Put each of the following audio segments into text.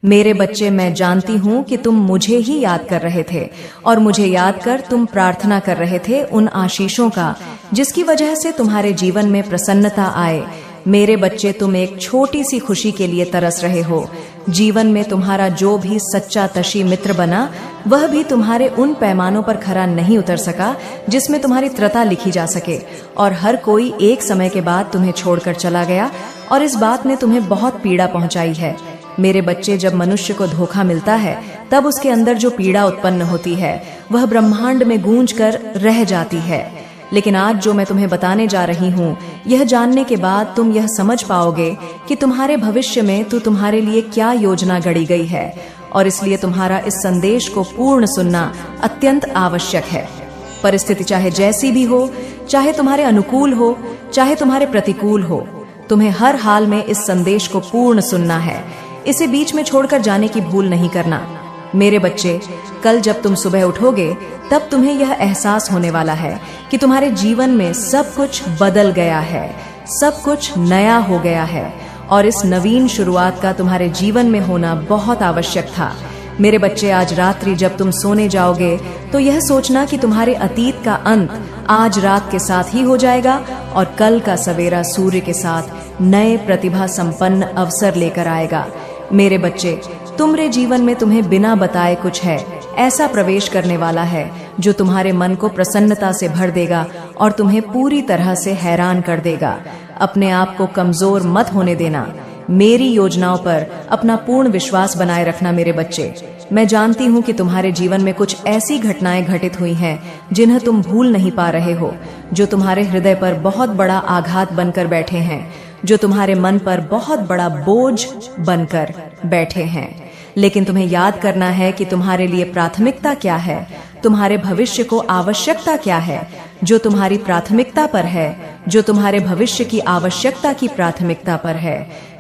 मेरे बच्चे, मैं जानती हूँ कि तुम मुझे ही याद कर रहे थे और मुझे याद कर तुम प्रार्थना कर रहे थे उन आशीषों का जिसकी वजह से तुम्हारे जीवन में प्रसन्नता आए। मेरे बच्चे, तुम एक छोटी सी खुशी के लिए तरस रहे हो। जीवन में तुम्हारा जो भी सच्चा तशी मित्र बना, वह भी तुम्हारे उन पैमानों पर खरा नहीं उतर सका जिसमें तुम्हारी त्रता लिखी जा सके, और हर कोई एक समय के बाद तुम्हें छोड़कर चला गया और इस बात ने तुम्हें बहुत पीड़ा पहुंचाई है। मेरे बच्चे, जब मनुष्य को धोखा मिलता है तब उसके अंदर जो पीड़ा उत्पन्न होती है वह ब्रह्मांड में गूंज कर रह जाती है। लेकिन आज जो मैं तुम्हें बताने जा रही हूँ, यह जानने के बाद तुम यह समझ पाओगे कि तुम्हारे भविष्य में तुम्हारे लिए क्या योजना गढ़ी गई है, और इसलिए तुम्हारा इस संदेश को पूर्ण सुनना अत्यंत आवश्यक है। परिस्थिति चाहे जैसी भी हो, चाहे तुम्हारे अनुकूल हो, चाहे तुम्हारे प्रतिकूल हो, तुम्हें हर हाल में इस संदेश को पूर्ण सुनना है। इसे बीच में छोड़कर जाने की भूल नहीं करना। मेरे बच्चे, कल जब तुम सुबह उठोगे तब तुम्हें यह एहसास होने वाला है कि तुम्हारे जीवन में सब कुछ बदल गया है, सब कुछ नया हो गया है, और इस नवीन शुरुआत का तुम्हारे जीवन में होना बहुत आवश्यक था। मेरे बच्चे, आज रात्रि जब तुम सोने जाओगे तो यह सोचना कि तुम्हारे अतीत का अंत आज रात के साथ ही हो जाएगा और कल का सवेरा सूर्य के साथ नए प्रतिभा संपन्न अवसर लेकर आएगा। मेरे बच्चे, तुम्हारे जीवन में तुम्हें बिना बताए कुछ है ऐसा प्रवेश करने वाला है जो तुम्हारे मन को प्रसन्नता से भर देगा और तुम्हें पूरी तरह से हैरान कर देगा। अपने आप को कमजोर मत होने देना। मेरी योजनाओं पर अपना पूर्ण विश्वास बनाए रखना। मेरे बच्चे, मैं जानती हूँ कि तुम्हारे जीवन में कुछ ऐसी घटनाएं घटित हुई हैं जिन्हें तुम भूल नहीं पा रहे हो, जो तुम्हारे हृदय पर बहुत बड़ा आघात बनकर बैठे हैं, जो तुम्हारे मन पर बहुत बड़ा बोझ बनकर बैठे हैं। लेकिन तुम्हें याद करना है कि तुम्हारे लिए प्राथमिकता क्या है, तुम्हारे भविष्य को आवश्यकता क्या है। जो तुम्हारी प्राथमिकता पर है, जो तुम्हारे भविष्य की आवश्यकता की प्राथमिकता पर है,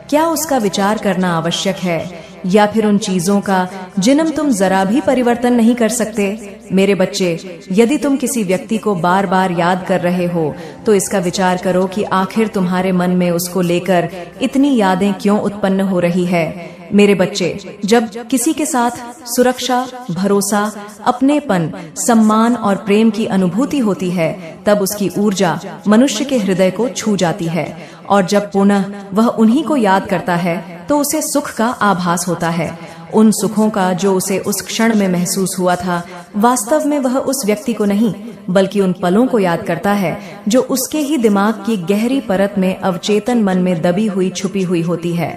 क्या उसका विचार करना आवश्यक है, या फिर उन चीजों का जिनमें तुम जरा भी परिवर्तन नहीं कर सकते। मेरे बच्चे, यदि तुम किसी व्यक्ति को बार बार याद कर रहे हो तो इसका विचार करो कि आखिर तुम्हारे मन में उसको लेकर इतनी यादें क्यों उत्पन्न हो रही है। मेरे बच्चे, जब किसी के साथ सुरक्षा, भरोसा, अपनेपन, सम्मान और प्रेम की अनुभूति होती है तब उसकी ऊर्जा मनुष्य के हृदय को छू जाती है, और जब पुनः वह उन्हीं को याद करता है तो उसे सुख का आभास होता है। उन सुखों का जो उसे उस क्षण में महसूस हुआ था, वास्तव में वह उस व्यक्ति को नहीं बल्कि उन पलों को याद करता है जो उसके ही दिमाग की गहरी परत में अवचेतन मन में दबी हुई छुपी हुई होती है।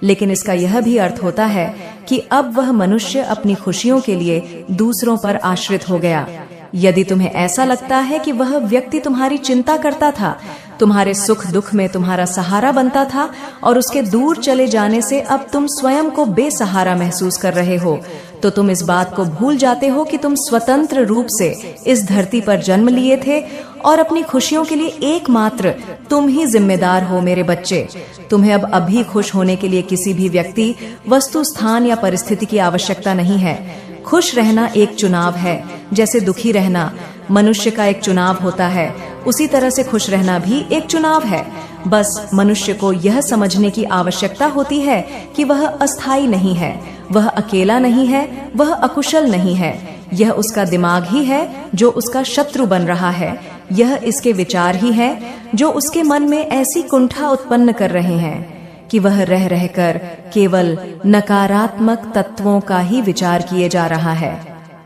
लेकिन इसका यह भी अर्थ होता है कि अब वह मनुष्य अपनी खुशियों के लिए दूसरों पर आश्रित हो गया। यदि तुम्हें ऐसा लगता है कि वह व्यक्ति तुम्हारी चिंता करता था, तुम्हारे सुख दुख में तुम्हारा सहारा बनता था, और उसके दूर चले जाने से अब तुम स्वयं को बेसहारा महसूस कर रहे हो, तो तुम इस बात को भूल जाते हो कि तुम स्वतंत्र रूप से इस धरती पर जन्म लिए थे और अपनी खुशियों के लिए एकमात्र तुम ही जिम्मेदार हो। मेरे बच्चे, तुम्हें अब अभी खुश होने के लिए किसी भी व्यक्ति, वस्तु, स्थान या परिस्थिति की आवश्यकता नहीं है। खुश रहना एक चुनाव है। जैसे दुखी रहना मनुष्य का एक चुनाव होता है, उसी तरह से खुश रहना भी एक चुनाव है। बस मनुष्य को यह समझने की आवश्यकता होती है कि वह अस्थायी नहीं है, वह अकेला नहीं है, वह अकुशल नहीं है। यह उसका दिमाग ही है जो उसका शत्रु बन रहा है। यह इसके विचार ही है जो उसके मन में ऐसी कुंठा उत्पन्न कर रहे हैं कि वह रह रहकर केवल नकारात्मक तत्वों का ही विचार किए जा रहा है।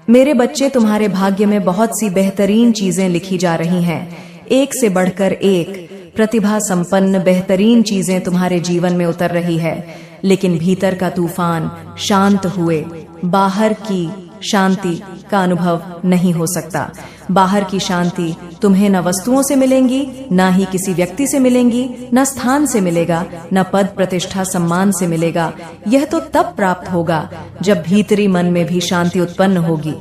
मेरे बच्चे, तुम्हारे भाग्य में बहुत सी बेहतरीन चीजें लिखी जा रही हैं। एक से बढ़कर एक प्रतिभा संपन्न बेहतरीन चीजें तुम्हारे जीवन में उतर रही है। लेकिन भीतर का तूफान शांत हुए बाहर की शांति का अनुभव नहीं हो सकता। बाहर की शांति तुम्हें न वस्तुओं से मिलेंगी, न ही किसी व्यक्ति से मिलेंगी, न स्थान से मिलेगा, न पद प्रतिष्ठा सम्मान से मिलेगा। यह तो तब प्राप्त होगा जब भीतरी मन में भी शांति उत्पन्न होगी।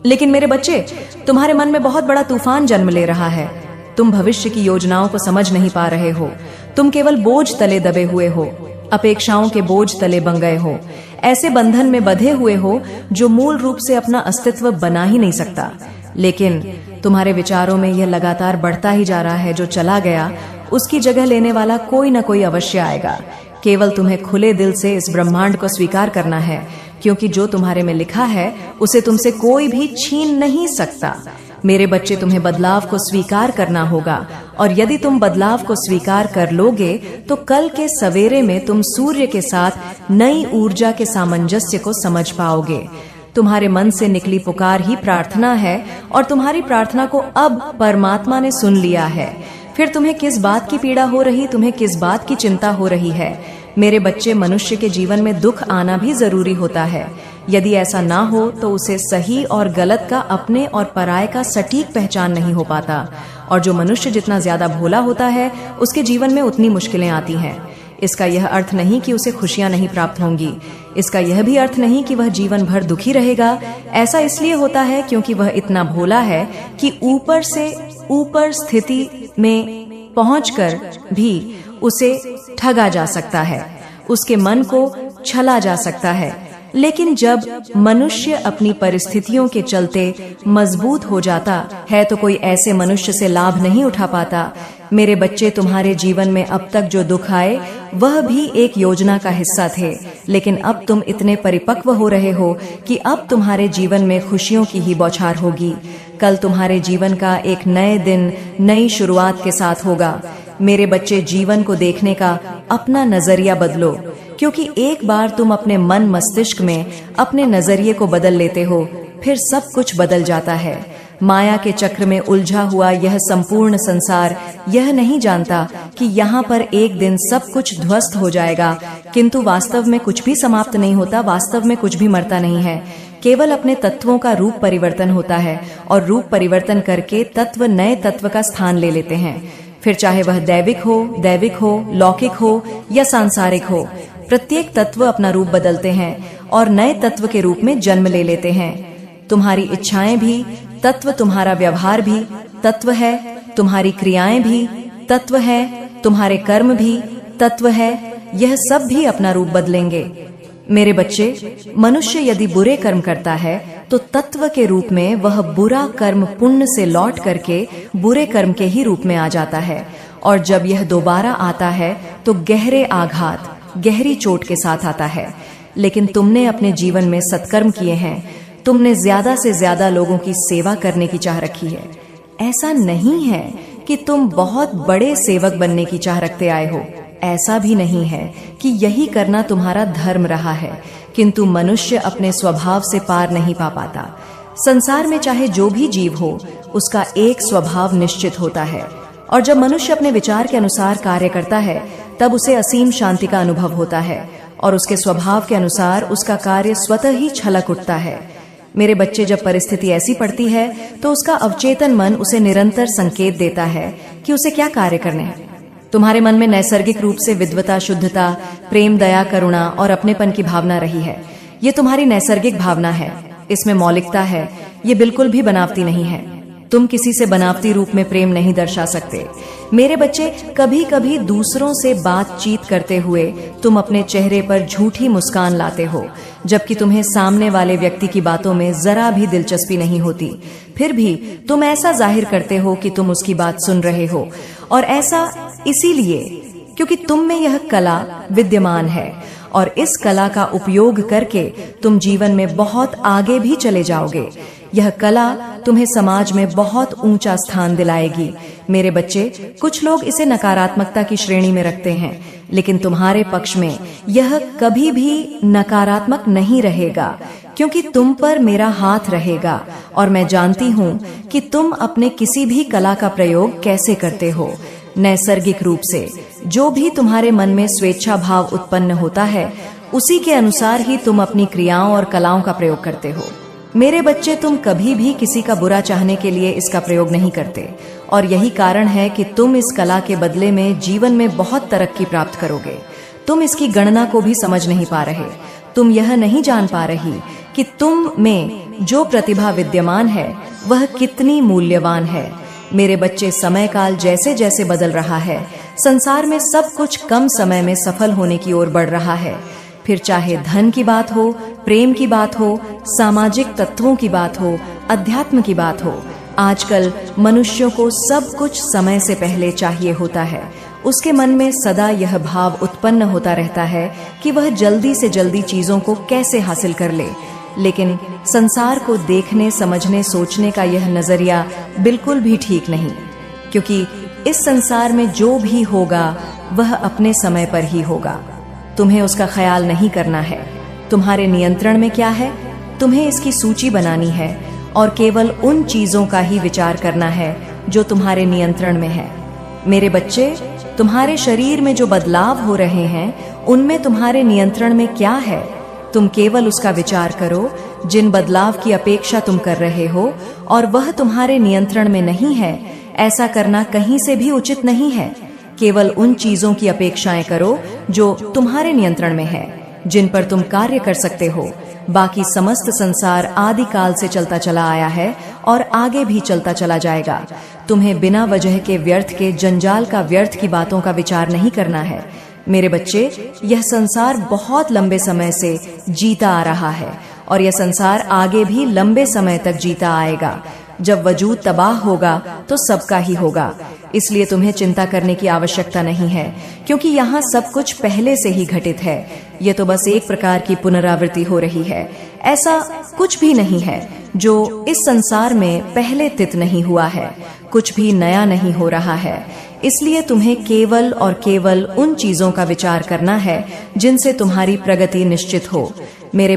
लेकिन मेरे बच्चे, तुम्हारे मन में बहुत बड़ा तूफान जन्म ले रहा है। तुम भविष्य की योजनाओं को समझ नहीं पा रहे हो। तुम केवल बोझ तले दबे हुए हो, अपेक्षाओं के बोझ तले बंध गए हो, ऐसे बंधन में बंधे हुए हो जो मूल रूप से अपना अस्तित्व बना ही नहीं सकता। लेकिन तुम्हारे विचारों में यह लगातार बढ़ता ही जा रहा है, जो चला गया उसकी जगह लेने वाला कोई न कोई अवश्य आएगा। केवल तुम्हें खुले दिल से इस ब्रह्मांड को स्वीकार करना है, क्योंकि जो तुम्हारे में लिखा है उसे तुमसे कोई भी छीन नहीं सकता। मेरे बच्चे, तुम्हें बदलाव को स्वीकार करना होगा, और यदि तुम बदलाव को स्वीकार कर लोगे तो कल के सवेरे में तुम सूर्य के साथ नई ऊर्जा के सामंजस्य को समझ पाओगे। तुम्हारे मन से निकली पुकार ही प्रार्थना है, और तुम्हारी प्रार्थना को अब परमात्मा ने सुन लिया है। फिर तुम्हें किस बात की पीड़ा हो रही, तुम्हें किस बात की चिंता हो रही है? मेरे बच्चे, मनुष्य के जीवन में दुख आना भी जरूरी होता है। यदि ऐसा ना हो तो उसे सही और गलत का, अपने और पराये का सटीक पहचान नहीं हो पाता। और जो मनुष्य जितना ज्यादा भोला होता है, उसके जीवन में उतनी मुश्किलें आती हैं। इसका यह अर्थ नहीं कि उसे खुशियां नहीं प्राप्त होंगी। इसका यह भी अर्थ नहीं कि वह जीवन भर दुखी रहेगा। ऐसा इसलिए होता है क्योंकि वह इतना भोला है कि ऊपर से ऊपर स्थिति में पहुंचकर भी उसे ठगा जा सकता है, उसके मन को छला जा सकता है। लेकिन जब मनुष्य अपनी परिस्थितियों के चलते मजबूत हो जाता है तो कोई ऐसे मनुष्य से लाभ नहीं उठा पाता। मेरे बच्चे, तुम्हारे जीवन में अब तक जो दुख आए वह भी एक योजना का हिस्सा थे, लेकिन अब तुम इतने परिपक्व हो रहे हो कि अब तुम्हारे जीवन में खुशियों की ही बौछार होगी। कल तुम्हारे जीवन का एक नए दिन, नई शुरुआत के साथ होगा। मेरे बच्चे, जीवन को देखने का अपना नजरिया बदलो, क्योंकि एक बार तुम अपने मन मस्तिष्क में अपने नजरिए को बदल लेते हो, फिर सब कुछ बदल जाता है। माया के चक्र में उलझा हुआ यह संपूर्ण संसार यह नहीं जानता कि यहाँ पर एक दिन सब कुछ ध्वस्त हो जाएगा, किंतु वास्तव में कुछ भी समाप्त नहीं होता, वास्तव में कुछ भी मरता नहीं है। केवल अपने तत्वों का रूप परिवर्तन होता है, और रूप परिवर्तन करके तत्व नए तत्व का स्थान ले लेते हैं। फिर चाहे वह दैविक हो, लौकिक हो या सांसारिक हो, प्रत्येक तत्व अपना रूप बदलते हैं और नए तत्व के रूप में जन्म ले लेते हैं। तुम्हारी इच्छाएं भी तत्व, तुम्हारा व्यवहार भी तत्व है, तुम्हारी क्रियाएं भी तत्व है, तुम्हारे कर्म भी तत्व है। यह सब भी अपना रूप बदलेंगे। मेरे बच्चे, मनुष्य यदि बुरे कर्म करता है तो तत्व के रूप में वह बुरा कर्म पुण्य से लौट करके बुरे कर्म के ही रूप में आ जाता है, और जब यह दोबारा आता है तो गहरे आघात, गहरी चोट के साथ आता है। लेकिन तुमने अपने जीवन में सत्कर्म किए हैं, तुमने ज्यादा से ज्यादा लोगों की सेवा करने की चाह रखी है। ऐसा नहीं है कि तुम बहुत बड़े सेवक बनने की चाह रखते आए हो, ऐसा भी नहीं है कि यही करना तुम्हारा धर्म रहा है, किंतु मनुष्य अपने स्वभाव से पार नहीं पा पाता। संसार में चाहे जो भी जीव हो, उसका एक स्वभाव निश्चित होता है, और जब मनुष्य अपने विचार के अनुसार कार्य करता है तब उसे असीम शांति का अनुभव होता है, और उसके स्वभाव के अनुसार उसका कार्य स्वतः ही छलक उठता है। मेरे बच्चे, जब परिस्थिति ऐसी पड़ती है तो उसका अवचेतन मन उसे निरंतर संकेत देता है कि उसे क्या कार्य करने हैं। तुम्हारे मन में नैसर्गिक रूप से विद्वता, शुद्धता, प्रेम, दया, करुणा और अपनेपन की भावना रही है। ये तुम्हारी नैसर्गिक भावना है, इसमें मौलिकता है, ये बिल्कुल भी बनावटी नहीं है। तुम किसी से बनावटी रूप में प्रेम नहीं दर्शा सकते। मेरे बच्चे, कभी कभी दूसरों से बातचीत करते हुए तुम अपने चेहरे पर झूठी मुस्कान लाते हो, जबकि तुम्हें सामने वाले व्यक्ति की बातों में जरा भी दिलचस्पी नहीं होती। फिर भी तुम ऐसा जाहिर करते हो कि तुम उसकी बात सुन रहे हो, और ऐसा इसीलिए क्योंकि तुम में यह कला विद्यमान है, और इस कला का उपयोग करके तुम जीवन में बहुत आगे भी चले जाओगे। यह कला तुम्हें समाज में बहुत ऊंचा स्थान दिलाएगी। मेरे बच्चे, कुछ लोग इसे नकारात्मकता की श्रेणी में रखते हैं, लेकिन तुम्हारे पक्ष में यह कभी भी नकारात्मक नहीं रहेगा, क्योंकि तुम पर मेरा हाथ रहेगा, और मैं जानती हूँ कि तुम अपने किसी भी कला का प्रयोग कैसे करते हो। नैसर्गिक रूप से जो भी तुम्हारे मन में स्वेच्छा भाव उत्पन्न होता है, उसी के अनुसार ही तुम अपनी क्रियाओं और कलाओं का प्रयोग करते हो। मेरे बच्चे, तुम कभी भी किसी का बुरा चाहने के लिए इसका प्रयोग नहीं करते, और यही कारण है कि तुम इस कला के बदले में जीवन में बहुत तरक्की प्राप्त करोगे। तुम इसकी गणना को भी समझ नहीं पा रहे। तुम यह नहीं जान पा रही कि तुम में जो प्रतिभा विद्यमान है वह कितनी मूल्यवान है। मेरे बच्चे, समय काल जैसे जैसे बदल रहा है, संसार में सब कुछ कम समय में सफल होने की ओर बढ़ रहा है। फिर चाहे धन की बात हो, प्रेम की बात हो, सामाजिक तत्वों की बात हो, अध्यात्म की बात हो, आजकल मनुष्यों को सब कुछ समय से पहले चाहिए होता है, उसके मन में सदा यह भाव उत्पन्न होता रहता है कि वह जल्दी से जल्दी चीजों को कैसे हासिल कर ले। लेकिन संसार को देखने, समझने, सोचने का यह नजरिया बिल्कुल भी ठीक नहीं, क्योंकि इस संसार में जो भी होगा वह अपने समय पर ही होगा। तुम्हें उसका ख्याल नहीं करना है। तुम्हारे नियंत्रण में क्या है, तुम्हें इसकी सूची बनानी है और केवल उन चीजों का ही विचार करना है जो तुम्हारे नियंत्रण में है। मेरे बच्चे, तुम्हारे शरीर में जो बदलाव हो रहे हैं उनमें तुम्हारे नियंत्रण में क्या है? तुम केवल उसका विचार करो जिन बदलाव की अपेक्षा तुम कर रहे हो, और वह तुम्हारे नियंत्रण में नहीं है। ऐसा करना कहीं से भी उचित नहीं है। केवल उन चीजों की अपेक्षाएं करो जो तुम्हारे नियंत्रण में है, जिन पर तुम कार्य कर सकते हो। बाकी समस्त संसार आदि काल से चलता चला आया है और आगे भी चलता चला जाएगा। तुम्हें बिना वजह के व्यर्थ के जंजाल का, व्यर्थ की बातों का विचार नहीं करना है। मेरे बच्चे, यह संसार बहुत लंबे समय से जीता आ रहा है और यह संसार आगे भी लंबे समय तक जीता आएगा। जब वजूद तबाह होगा तो सबका ही होगा, इसलिए तुम्हें चिंता करने की आवश्यकता नहीं है, क्योंकि यहाँ सब कुछ पहले से ही घटित है। यह तो बस एक प्रकार की पुनरावृत्ति हो रही है। ऐसा कुछ भी नहीं है जो इस संसार में पहले तित नहीं हुआ है। कुछ भी नया नहीं हो रहा है। इसलिए तुम्हें केवल और केवल उन चीजों का विचार करना है जिनसे तुम्हारी प्रगति निश्चित हो। मेरे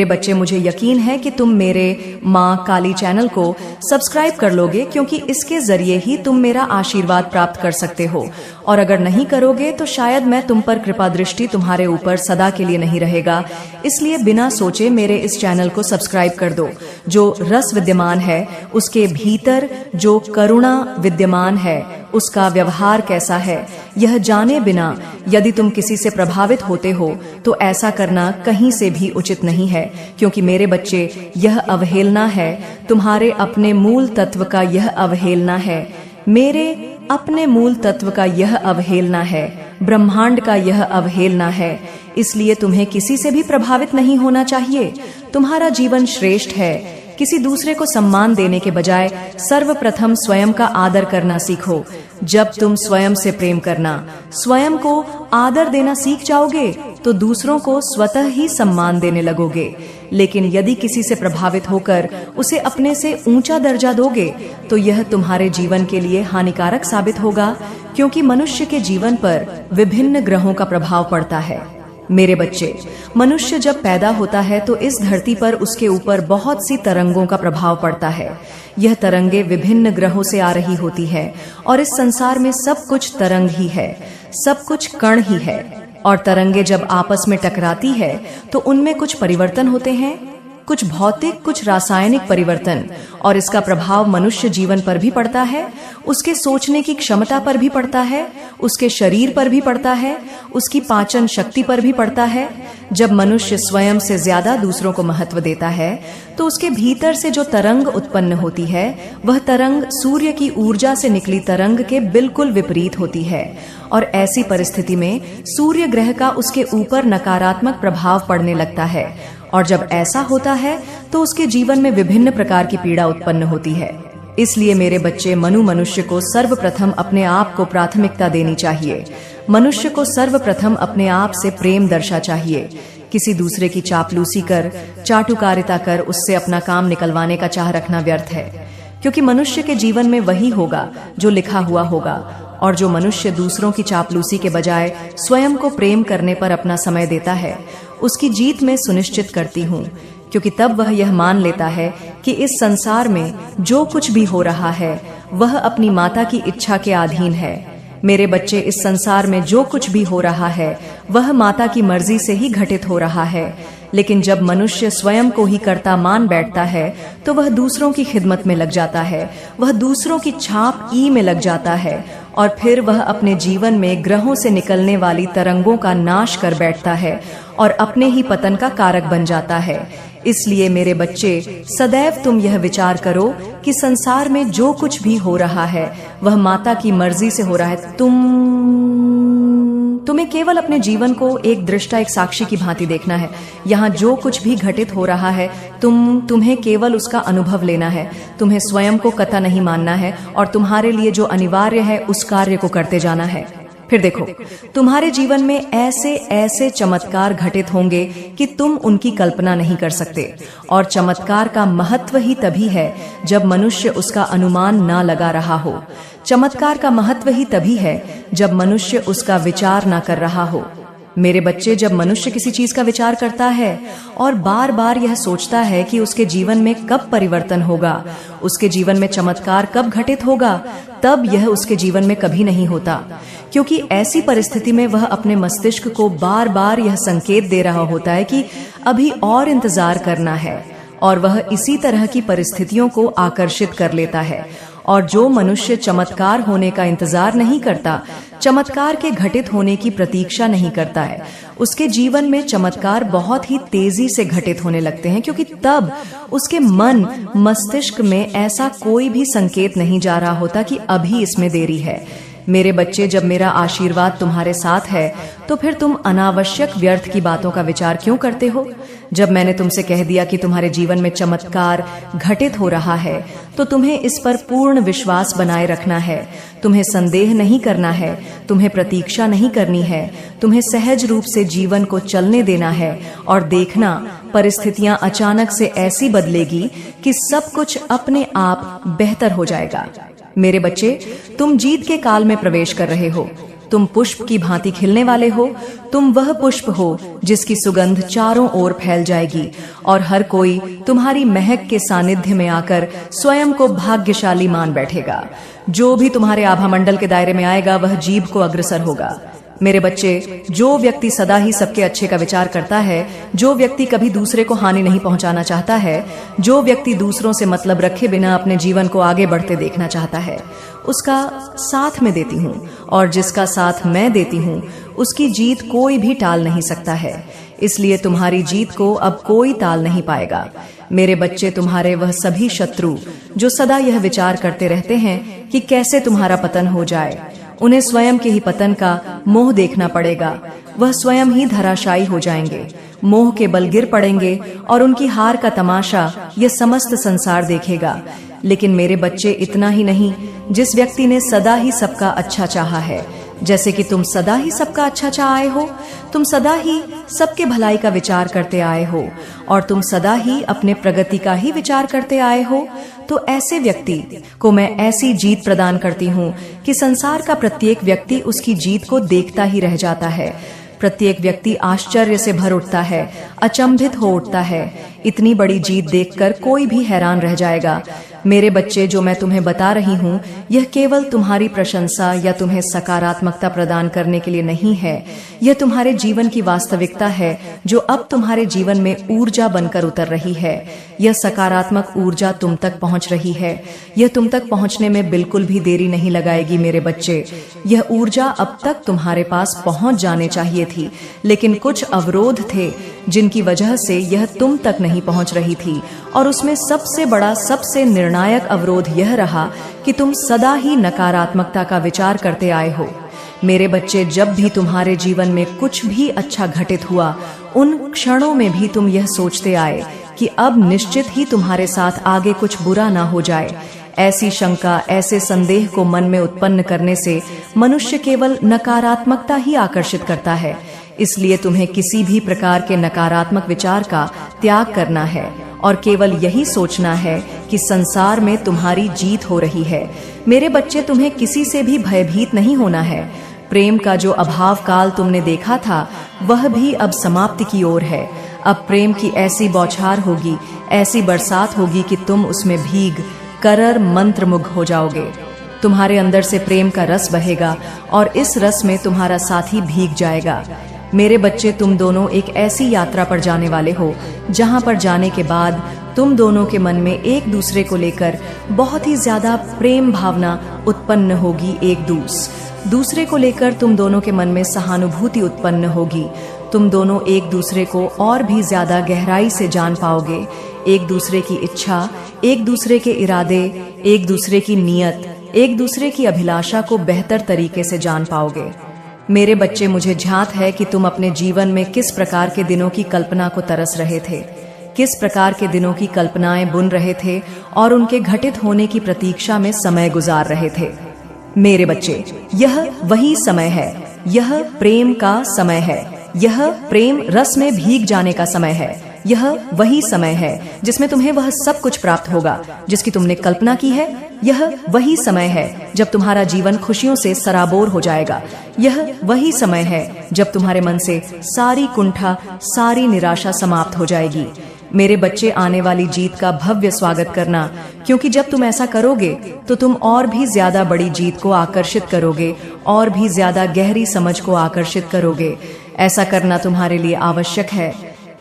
बच्चे, मुझे यकीन है कि तुम मेरे माँ काली चैनल को सब्सक्राइब कर लोगे, क्योंकि इसके जरिए ही तुम मेरा आशीर्वाद प्राप्त कर सकते हो। और अगर नहीं करोगे तो शायद मैं तुम पर कृपा दृष्टि तुम्हारे ऊपर सदा के लिए नहीं रहेगा। इसलिए बिना सोचे मेरे इस चैनल को सब्सक्राइब कर दो। जो रस विद्यमान है उसके भीतर जो करुणा विद्यमान है उसका व्यवहार कैसा है, यह जाने बिना यदि तुम किसी से प्रभावित होते हो तो ऐसा करना कहीं से भी उचित नहीं है। क्योंकि मेरे बच्चे, यह अवहेलना है तुम्हारे अपने मूल तत्व का, यह अवहेलना है मेरे अपने मूल तत्व का, यह अवहेलना है ब्रह्मांड का, यह अवहेलना है। इसलिए तुम्हें किसी से भी प्रभावित नहीं होना चाहिए। तुम्हारा जीवन श्रेष्ठ है। किसी दूसरे को सम्मान देने के बजाय सर्वप्रथम स्वयं का आदर करना सीखो। जब तुम स्वयं से प्रेम करना, स्वयं को आदर देना सीख जाओगे तो दूसरों को स्वतः ही सम्मान देने लगोगे। लेकिन यदि किसी से प्रभावित होकर उसे अपने से ऊंचा दर्जा दोगे तो यह तुम्हारे जीवन के लिए हानिकारक साबित होगा, क्योंकि मनुष्य के जीवन पर विभिन्न ग्रहों का प्रभाव पड़ता है। मेरे बच्चे, मनुष्य जब पैदा होता है तो इस धरती पर उसके ऊपर बहुत सी तरंगों का प्रभाव पड़ता है। यह तरंगे विभिन्न ग्रहों से आ रही होती है और इस संसार में सब कुछ तरंग ही है, सब कुछ कण ही है। और तरंगे जब आपस में टकराती है तो उनमें कुछ परिवर्तन होते हैं, कुछ भौतिक, कुछ रासायनिक परिवर्तन, और इसका प्रभाव मनुष्य जीवन पर भी पड़ता है, उसके सोचने की क्षमता पर भी पड़ता है, उसके शरीर पर भी पड़ता है, उसकी पाचन शक्ति पर भी पड़ता है। जब मनुष्य स्वयं से ज्यादा दूसरों को महत्व देता है तो उसके भीतर से जो तरंग उत्पन्न होती है वह तरंग सूर्य की ऊर्जा से निकली तरंग के बिल्कुल विपरीत होती है। और ऐसी परिस्थिति में सूर्य ग्रह का उसके ऊपर नकारात्मक प्रभाव पड़ने लगता है, और जब ऐसा होता है तो उसके जीवन में विभिन्न प्रकार की पीड़ा उत्पन्न होती है। इसलिए मेरे बच्चे, मनुष्य को सर्वप्रथम अपने आप को प्राथमिकता देनी चाहिए। मनुष्य को सर्वप्रथम अपने आप से प्रेम दर्शा चाहिए। किसी दूसरे की चापलूसी कर, चाटुकारिता कर उससे अपना काम निकलवाने का चाह रखना व्यर्थ है, क्योंकि मनुष्य के जीवन में वही होगा जो लिखा हुआ होगा। और जो मनुष्य दूसरों की चापलूसी के बजाय स्वयं को प्रेम करने पर अपना समय देता है, उसकी जीत मैं सुनिश्चित करती हूँ, क्योंकि तब वह यह मान लेता है कि इस संसार में जो कुछ भी हो रहा है वह अपनी माता की इच्छा के अधीन है। मेरे बच्चे, इस संसार में जो कुछ भी हो रहा है वह माता की मर्जी से ही घटित हो रहा है। लेकिन जब मनुष्य स्वयं को ही कर्ता मान बैठता है तो वह दूसरों की खिदमत में लग जाता है, वह दूसरों की छाप ई में लग जाता है, और फिर वह अपने जीवन में ग्रहों से निकलने वाली तरंगों का नाश कर बैठता है और अपने ही पतन का कारक बन जाता है। इसलिए मेरे बच्चे, सदैव तुम यह विचार करो कि संसार में जो कुछ भी हो रहा है वह माता की मर्जी से हो रहा है। तुम तुम्हें केवल अपने जीवन को एक दृष्टा, एक साक्षी की भांति देखना है। यहाँ जो कुछ भी घटित हो रहा है तुम्हें केवल उसका अनुभव लेना है। तुम्हें स्वयं को कथा नहीं मानना है और तुम्हारे लिए जो अनिवार्य है उस कार्य को करते जाना है। फिर देखो, तुम्हारे जीवन में ऐसे ऐसे चमत्कार घटित होंगे कि तुम उनकी कल्पना नहीं कर सकते। और चमत्कार का महत्व ही तभी है जब मनुष्य उसका अनुमान ना लगा रहा हो। चमत्कार का महत्व ही तभी है जब मनुष्य उसका विचार ना कर रहा हो। मेरे बच्चे, जब मनुष्य किसी चीज का विचार करता है और बार बार यह सोचता है कि उसके जीवन में कब परिवर्तन होगा, उसके जीवन में चमत्कार कब घटित होगा, तब यह उसके जीवन में कभी नहीं होता। क्योंकि ऐसी परिस्थिति में वह अपने मस्तिष्क को बार बार यह संकेत दे रहा होता है कि अभी और इंतजार करना है, और वह इसी तरह की परिस्थितियों को आकर्षित कर लेता है। और जो मनुष्य चमत्कार होने का इंतजार नहीं करता, चमत्कार के घटित होने की प्रतीक्षा नहीं करता है, उसके जीवन में चमत्कार बहुत ही तेजी से घटित होने लगते हैं, क्योंकि तब उसके मन मस्तिष्क में ऐसा कोई भी संकेत नहीं जा रहा होता कि अभी इसमें देरी है। मेरे बच्चे, जब मेरा आशीर्वाद तुम्हारे साथ है तो फिर तुम अनावश्यक व्यर्थ की बातों का विचार क्यों करते हो? जब मैंने तुमसे कह दिया कि तुम्हारे जीवन में चमत्कार घटित हो रहा है तो तुम्हें इस पर पूर्ण विश्वास बनाए रखना है। तुम्हें संदेह नहीं करना है, तुम्हें प्रतीक्षा नहीं करनी है, तुम्हें सहज रूप से जीवन को चलने देना है और देखना परिस्थितियां अचानक से ऐसी बदलेगी कि सब कुछ अपने आप बेहतर हो जाएगा। मेरे बच्चे, तुम जीत के काल में प्रवेश कर रहे हो। तुम पुष्प की भांति खिलने वाले हो। तुम वह पुष्प हो जिसकी सुगंध चारों ओर फैल जाएगी और हर कोई तुम्हारी महक के सानिध्य में आकर स्वयं को भाग्यशाली मान बैठेगा। जो भी तुम्हारे आभामंडल के दायरे में आएगा वह जीभ को अग्रसर होगा। मेरे बच्चे, जो व्यक्ति सदा ही सबके अच्छे का विचार करता है, जो व्यक्ति कभी दूसरे को हानि नहीं पहुंचाना चाहता है, जो व्यक्ति दूसरों से मतलब रखे बिना अपने जीवन को आगे बढ़ते देखना चाहता है, उसका साथ मैं देती हूँ, और जिसका साथ मैं देती हूँ उसकी जीत कोई भी टाल नहीं सकता है। इसलिए तुम्हारी जीत को अब कोई टाल नहीं पाएगा। मेरे बच्चे, तुम्हारे वह सभी शत्रु जो सदा यह विचार करते रहते हैं कि कैसे तुम्हारा पतन हो जाए, उन्हें स्वयं के ही पतन का मोह देखना पड़ेगा। वह स्वयं ही धराशायी हो जाएंगे, मोह के बल गिर पड़ेंगे और उनकी हार का तमाशा यह समस्त संसार देखेगा। लेकिन मेरे बच्चे, इतना ही नहीं, जिस व्यक्ति ने सदा ही सबका अच्छा चाहा है, जैसे कि तुम सदा ही सबका अच्छा चाह आए हो, तुम सदा ही सबके भलाई का विचार करते आए हो और तुम सदा ही अपने प्रगति का ही विचार करते आए हो, तो ऐसे व्यक्ति को मैं ऐसी जीत प्रदान करती हूँ कि संसार का प्रत्येक व्यक्ति उसकी जीत को देखता ही रह जाता है। प्रत्येक व्यक्ति आश्चर्य से भर उठता है, अचंभित हो उठता है। इतनी बड़ी जीत देखकर कोई भी हैरान रह जाएगा। मेरे बच्चे, जो मैं तुम्हें बता रही हूँ यह केवल तुम्हारी प्रशंसा या तुम्हें सकारात्मकता प्रदान करने के लिए नहीं है। यह तुम्हारे जीवन की वास्तविकता है जो अब तुम्हारे जीवन में ऊर्जा बनकर उतर रही है। यह सकारात्मक ऊर्जा तुम तक पहुँच रही है। यह तुम तक पहुँचने में बिल्कुल भी देरी नहीं लगाएगी। मेरे बच्चे, यह ऊर्जा अब तक तुम्हारे पास पहुँच जाने चाहिए थी, लेकिन कुछ अवरोध थे जिनकी वजह से यह तुम तक नहीं पहुँच रही थी। और उसमें सबसे बड़ा, सबसे निर्णायक अवरोध यह रहा कि तुम सदा ही नकारात्मकता का विचार करते आए हो। मेरे बच्चे, जब भी तुम्हारे जीवन में कुछ भी अच्छा घटित हुआ, उन क्षणों में भी तुम यह सोचते आए कि अब निश्चित ही तुम्हारे साथ आगे कुछ बुरा ना हो जाए। ऐसी शंका, ऐसे संदेह को मन में उत्पन्न करने से मनुष्य केवल नकारात्मकता ही आकर्षित करता है। इसलिए तुम्हें किसी भी प्रकार के नकारात्मक विचार का त्याग करना है और केवल यही सोचना है कि संसार में तुम्हारी जीत हो रही है। मेरे बच्चे, तुम्हें किसी से भी भयभीत नहीं होना है। प्रेम का जो अभाव काल तुमने देखा था वह भी अब समाप्ति की ओर है। अब प्रेम की ऐसी बौछार होगी, ऐसी बरसात होगी कि तुम उसमें भीग करर मंत्रमुग्ध हो जाओगे। तुम्हारे अंदर से प्रेम का रस बहेगा और इस रस में तुम्हारा साथी भीग जाएगा। मेरे बच्चे, तुम दोनों एक ऐसी यात्रा पर जाने वाले हो जहां पर जाने के बाद तुम दोनों के मन में एक दूसरे को लेकर बहुत ही ज्यादा प्रेम भावना उत्पन्न होगी। एक दूसरे को लेकर तुम दोनों के मन में सहानुभूति उत्पन्न होगी। तुम दोनों एक दूसरे को और भी ज्यादा गहराई से जान पाओगे। एक दूसरे की इच्छा, एक दूसरे के इरादे, एक दूसरे की नीयत, एक दूसरे की अभिलाषा को बेहतर तरीके से जान पाओगे। मेरे बच्चे, मुझे झांत है कि तुम अपने जीवन में किस प्रकार के दिनों की कल्पना को तरस रहे थे, किस प्रकार के दिनों की कल्पनाएं बुन रहे थे और उनके घटित होने की प्रतीक्षा में समय गुजार रहे थे। मेरे बच्चे, यह वही समय है, यह प्रेम का समय है, यह प्रेम रस में भीग जाने का समय है। यह वही समय है जिसमें तुम्हें वह सब कुछ प्राप्त होगा जिसकी तुमने कल्पना की है। यह वही समय है जब तुम्हारा जीवन खुशियों से सराबोर हो जाएगा। यह वही समय है जब तुम्हारे मन से सारी कुंठा, सारी निराशा समाप्त हो जाएगी। मेरे बच्चे, आने वाली जीत का भव्य स्वागत करना, क्योंकि जब तुम ऐसा करोगे तो तुम और भी ज्यादा बड़ी जीत को आकर्षित करोगे और भी ज्यादा गहरी समझ को आकर्षित करोगे। ऐसा करना तुम्हारे लिए आवश्यक है।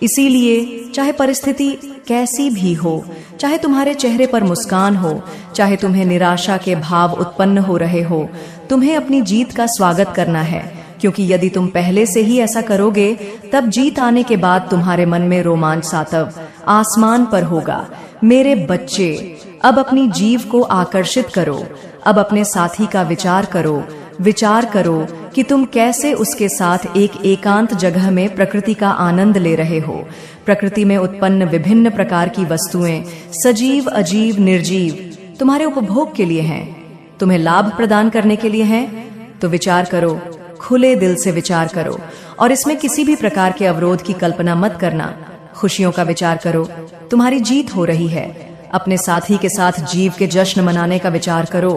इसीलिए चाहे परिस्थिति कैसी भी हो, चाहे तुम्हारे चेहरे पर मुस्कान हो, चाहे तुम्हें निराशा के भाव उत्पन्न हो रहे हो, तुम्हें अपनी जीत का स्वागत करना है, क्योंकि यदि तुम पहले से ही ऐसा करोगे तब जीत आने के बाद तुम्हारे मन में रोमांच सातव आसमान पर होगा। मेरे बच्चे, अब अपनी जीव को आकर्षित करो। अब अपने साथी का विचार करो। विचार करो कि तुम कैसे उसके साथ एक एकांत जगह में प्रकृति का आनंद ले रहे हो। प्रकृति में उत्पन्न विभिन्न प्रकार की वस्तुएं, सजीव, अजीब, निर्जीव, तुम्हारे उपभोग के लिए हैं, तुम्हें लाभ प्रदान करने के लिए हैं। तो विचार करो, खुले दिल से विचार करो और इसमें किसी भी प्रकार के अवरोध की कल्पना मत करना। खुशियों का विचार करो, तुम्हारी जीत हो रही है। अपने साथी के साथ जीव के जश्न मनाने का विचार करो।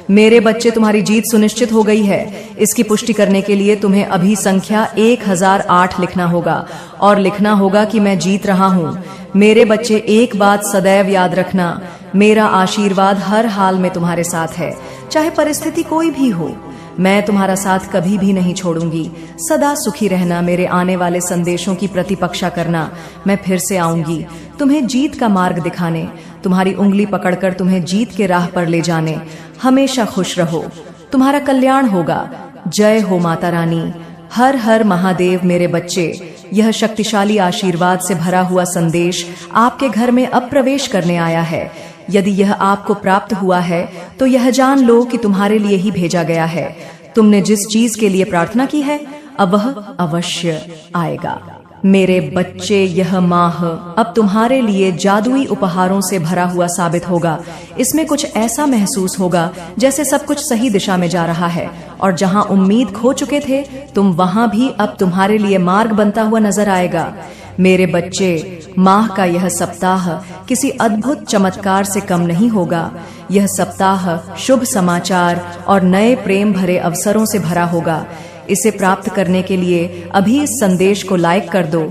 मेरे बच्चे, तुम्हारी जीत सुनिश्चित हो गई है। इसकी पुष्टि करने के लिए तुम्हें अभी संख्या 1008 लिखना होगा और लिखना होगा कि मैं जीत रहा हूँ। मेरे बच्चे, एक बात सदैव याद रखना, मेरा आशीर्वाद हर हाल में तुम्हारे साथ है, चाहे परिस्थिति कोई भी हो। मैं तुम्हारा साथ कभी भी नहीं छोड़ूंगी। सदा सुखी रहना। मेरे आने वाले संदेशों की प्रतिपक्षा करना। मैं फिर से आऊंगी तुम्हें जीत का मार्ग दिखाने, तुम्हारी उंगली पकड़कर तुम्हें जीत के राह पर ले जाने। हमेशा खुश रहो, तुम्हारा कल्याण होगा। जय हो माता रानी। हर हर महादेव। मेरे बच्चे, यह शक्तिशाली आशीर्वाद से भरा हुआ संदेश आपके घर में अब प्रवेश करने आया है। यदि यह आपको प्राप्त हुआ है तो यह जान लो कि तुम्हारे लिए ही भेजा गया है। तुमने जिस चीज के लिए प्रार्थना की है अब वह अवश्य आएगा। मेरे बच्चे, यह माह अब तुम्हारे लिए जादुई उपहारों से भरा हुआ साबित होगा। इसमें कुछ ऐसा महसूस होगा जैसे सब कुछ सही दिशा में जा रहा है और जहां उम्मीद खो चुके थे तुम वहां भी अब तुम्हारे लिए मार्ग बनता हुआ नजर आएगा। मेरे बच्चे, माह का यह सप्ताह किसी अद्भुत चमत्कार से कम नहीं होगा। यह सप्ताह शुभ समाचार और नए प्रेम भरे अवसरों से भरा होगा। इसे प्राप्त करने के लिए अभी इस संदेश को लाइक कर दो।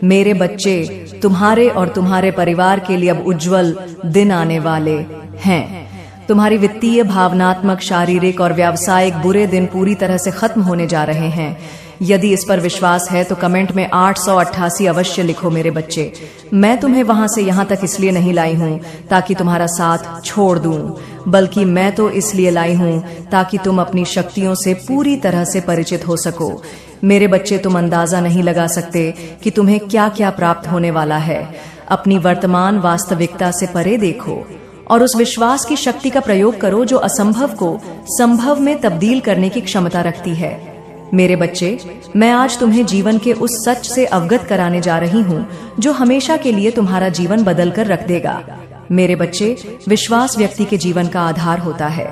मेरे बच्चे, तुम्हारे और तुम्हारे परिवार के लिए अब उज्जवल दिन आने वाले हैं। तुम्हारी वित्तीय, भावनात्मक, शारीरिक और व्यावसायिक बुरे दिन पूरी तरह से खत्म होने जा रहे हैं। यदि इस पर विश्वास है तो कमेंट में 888 अवश्य लिखो। मेरे बच्चे, मैं तुम्हें वहां से यहां तक इसलिए नहीं लाई हूं ताकि तुम्हारा साथ छोड़ दूं, बल्कि मैं तो इसलिए लाई हूं ताकि तुम अपनी शक्तियों से पूरी तरह से परिचित हो सको। मेरे बच्चे, तुम अंदाजा नहीं लगा सकते कि तुम्हें क्या क्या प्राप्त होने वाला है। अपनी वर्तमान वास्तविकता से परे देखो और उस विश्वास की शक्ति का प्रयोग करो जो असंभव को संभव में तब्दील करने की क्षमता रखती है। मेरे बच्चे, मैं आज तुम्हें जीवन के उस सच से अवगत कराने जा रही हूँ जो हमेशा के लिए तुम्हारा जीवन बदल कर रख देगा। मेरे बच्चे, विश्वास व्यक्ति के जीवन का आधार होता है।